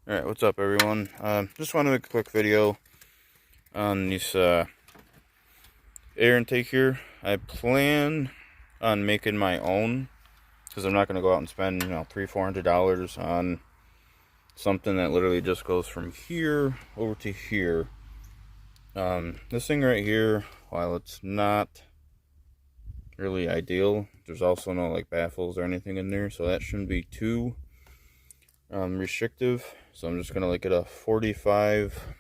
Alright, what's up everyone? Just want to make a quick video on this air intake here. I plan on making my own because I'm not going to go out and spend, $300-400 on something that literally just goes from here over to here. This thing right here, while it's not really ideal, there's also no like baffles or anything in there, so that shouldn't be too restrictive. So I'm just gonna get a 45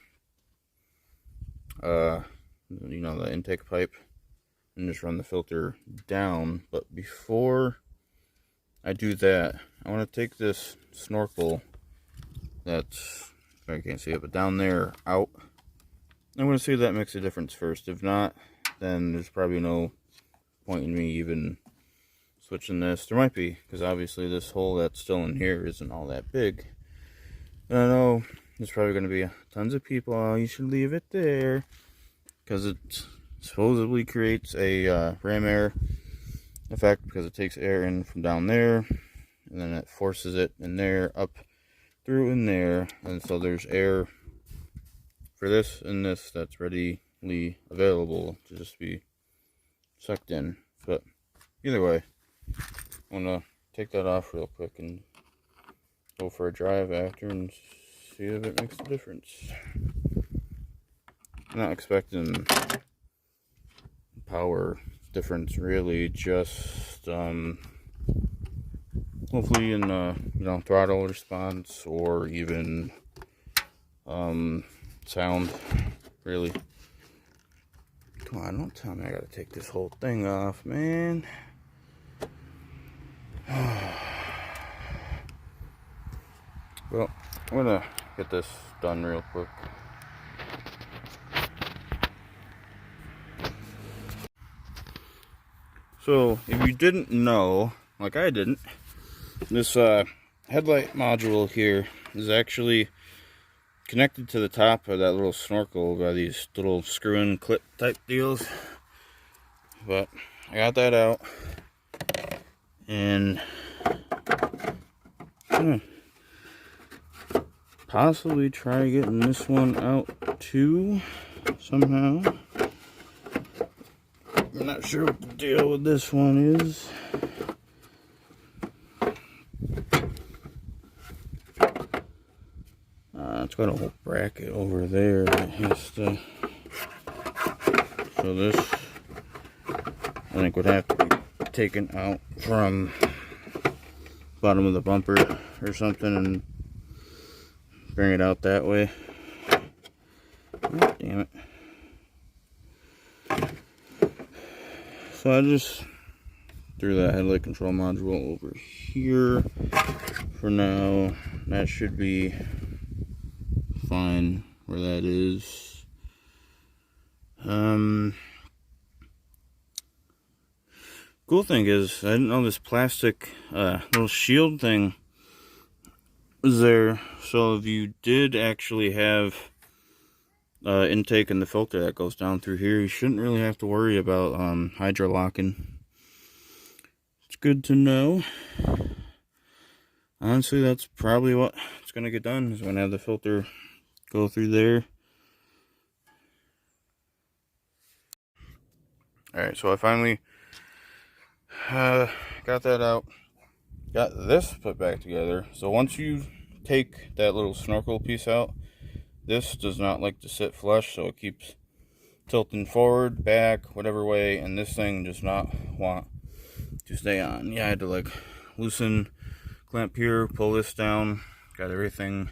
the intake pipe and just run the filter down. But before I do that, I want to take this snorkel that's, I can't see it, but down there out. I'm going to see if that makes a difference first. If not, then there's probably no point in me even switching this. There might be, because obviously this hole that's still in here isn't all that big. And I know there's probably going to be tons of people, oh, you should leave it there, because it supposedly creates a ram air effect, because it takes air in from down there, and then it forces it in there, up through in there, and so there's air for this and this that's readily available to just be sucked in. But either way, I'm going to take that off real quick and go for a drive after and see if it makes a difference. I'm not expecting power difference really, just hopefully in throttle response or even sound, really. Come on, don't tell me I gotta take this whole thing off, man. Well, I'm gonna get this done real quick. So, if you didn't know, like I didn't, this headlight module here is actually connected to the top of that little snorkel by these little screw-in clip type deals. But I got that out, and I'm gonna possibly try getting this one out too somehow. I'm not sure what the deal with this one is. It's got a whole bracket over there that has to, so this I think would have to be taken out from bottom of the bumper or something and bring it out that way. Oh, damn it. So I just threw that headlight control module over here for now. That should be fine where that is. Cool thing is, I didn't know this plastic little shield thing was there. So if you did actually have intake in the filter that goes down through here, you shouldn't really have to worry about hydro locking. It's good to know. Honestly, that's probably what it's gonna get done, is when I have the filter go through there. Alright, so I finally got that out, got this put back together. So once you take that little snorkel piece out, this does not like to sit flush, so it keeps tilting forward, back, whatever way, and this thing does not want to stay on. Yeah, I had to like loosen clamp here, pull this down, got everything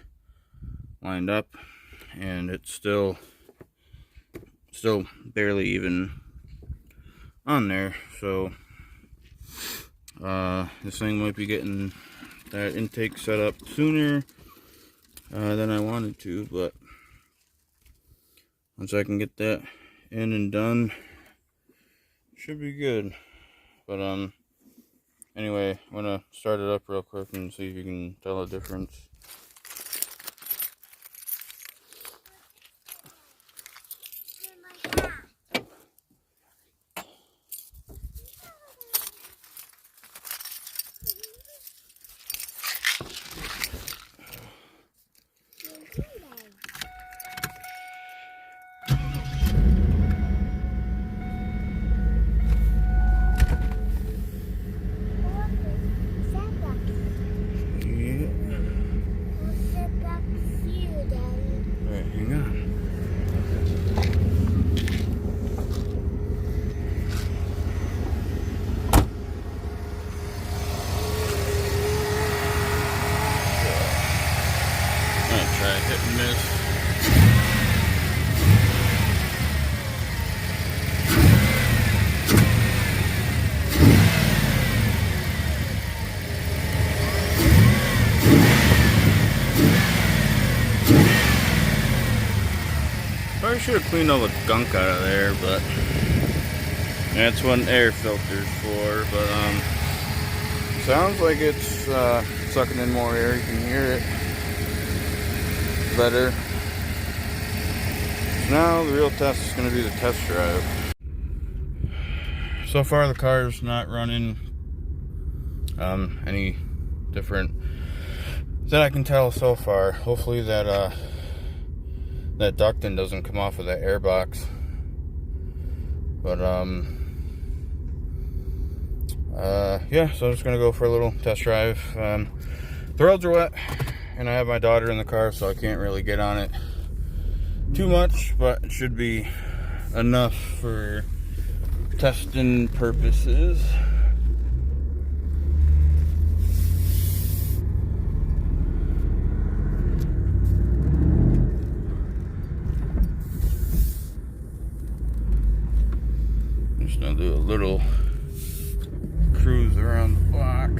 lined up, and it's still barely even on there. So this thing might be getting that intake set up sooner than I wanted to, but once I can get that in and done, should be good. But anyway, I'm gonna start it up real quick and see if you can tell a difference. hit and miss. I should have cleaned all the gunk out of there, but that's what an air filter's for. But sounds like it's sucking in more air. You can hear it better. So now the real test is going to be the test drive. So far the car's not running any different that I can tell so far. Hopefully that that ducting doesn't come off of that air box. But yeah, so I'm just gonna go for a little test drive. The roads are wet and I have my daughter in the car, so I can't really get on it too much, but it should be enough for testing purposes. Just gonna do a little cruise around the block.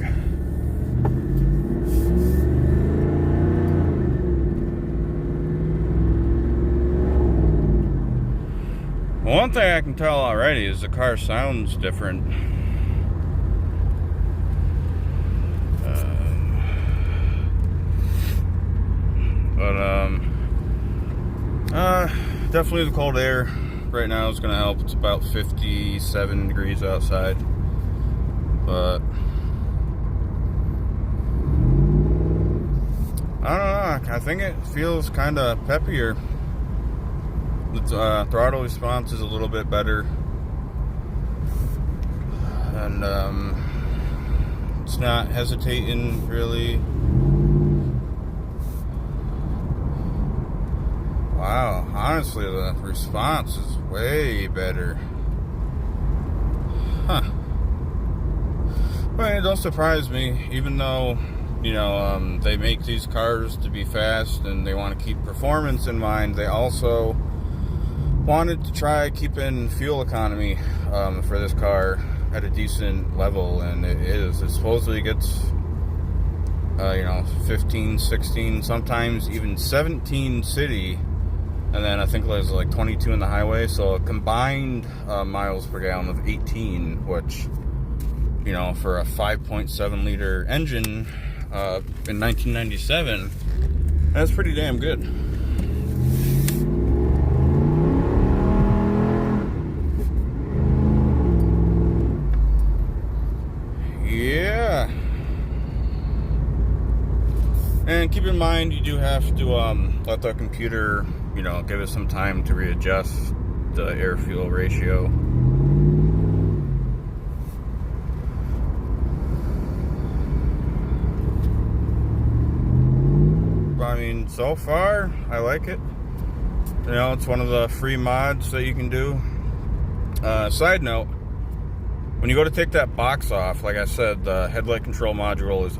One thing I can tell already is the car sounds different. Definitely the cold air right now is going to help. It's about 57 degrees outside, but I don't know, I think it feels kind of peppier. The throttle response is a little bit better, and it's not hesitating really. Wow, honestly the response is way better. Huh. But it don't surprise me, even though, you know, they make these cars to be fast and they want to keep performance in mind. They also wanted to try keeping fuel economy for this car at a decent level, and it is. It supposedly gets, you know, 15, 16, sometimes even 17 city, and then I think there's like 22 in the highway, so a combined miles per gallon of 18, which, you know, for a 5.7 liter engine in 1997, that's pretty damn good. Yeah. And keep in mind, you do have to let the computer, you know, give it some time to readjust the air-fuel ratio. I mean, so far, I like it. You know, it's one of the free mods that you can do. Side note, when you go to take that box off, like I said, the headlight control module is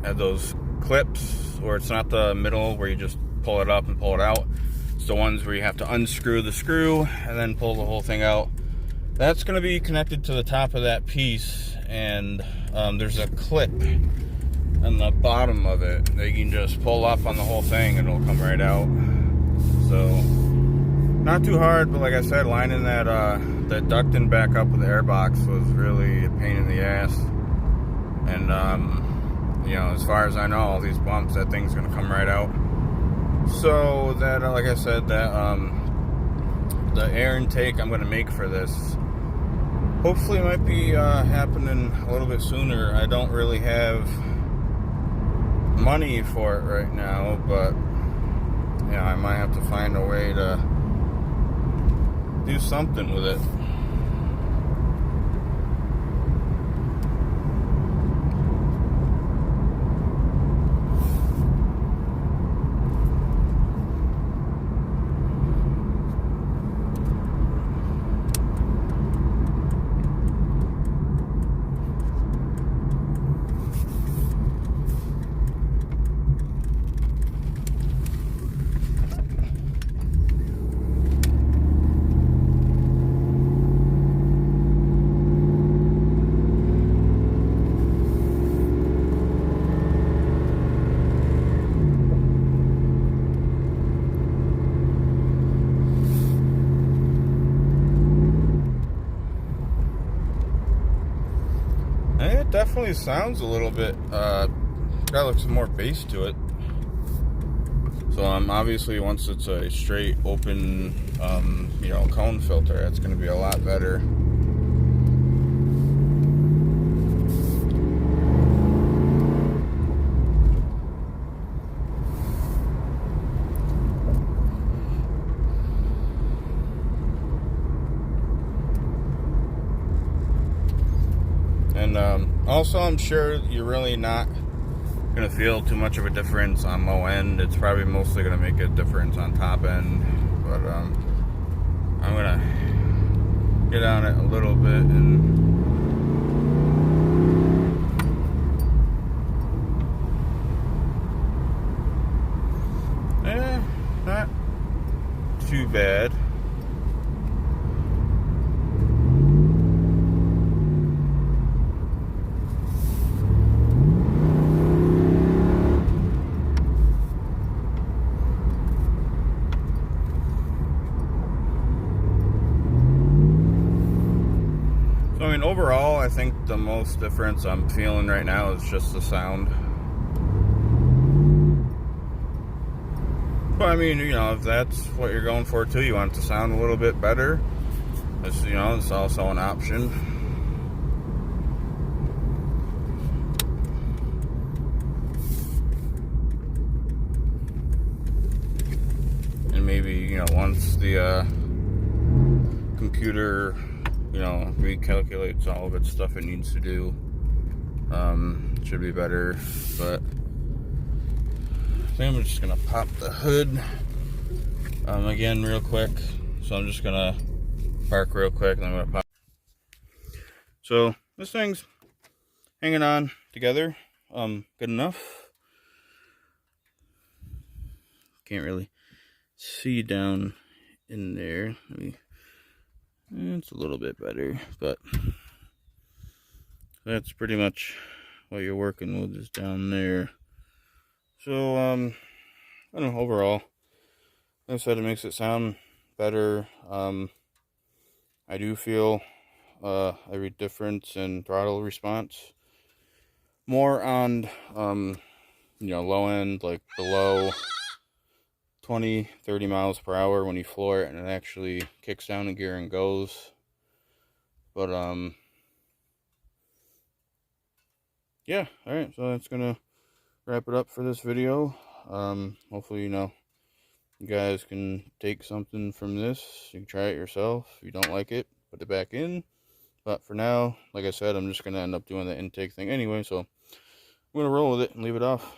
had those clips where it's not the middle where you just pull it up and pull it out. It's the ones where you have to unscrew the screw and then pull the whole thing out. That's going to be connected to the top of that piece, and there's a clip on the bottom of it that you can just pull up on the whole thing and it'll come right out. So not too hard, but like I said, lining that that ducting back up with the airbox was really a pain in the ass. And you know, as far as I know, all these bumps, that thing's gonna come right out. So that, like I said, that the air intake I'm gonna make for this hopefully might be happening a little bit sooner. I don't really have money for it right now, but yeah, I might have to find a way to do something with it. definitely sounds a little bit, got like some more bass to it. So obviously once it's a straight open, you know, cone filter, it's going to be a lot better. And also, I'm sure you're really not gonna feel too much of a difference on low end. It's probably mostly gonna make a difference on top end, but I'm gonna get on it a little bit and not too bad. So I mean, overall, I think the most difference I'm feeling right now is just the sound. But I mean, you know, if that's what you're going for too, you want it to sound a little bit better, it's, you know, it's also an option. And maybe, you know, once the computer, you know, recalculates all of its stuff it needs to do, it should be better. But I think I'm just gonna pop the hood again real quick. So I'm just gonna park real quick and I'm gonna pop. So this thing's hanging on together good enough. Can't really see down in there. It's a little bit better, but that's pretty much what you're working with is down there. So I don't know, overall, like I said, it makes it sound better. I do feel every difference in throttle response. More on you know, low end, like below 20-30 miles per hour when you floor it and it actually kicks down a gear and goes. But yeah, alright, so that's gonna wrap it up for this video. Hopefully, you know, you guys can take something from this. You can try it yourself. If you don't like it, put it back in. But for now, like I said, I'm just gonna end up doing the intake thing anyway, so I'm gonna roll with it and leave it off.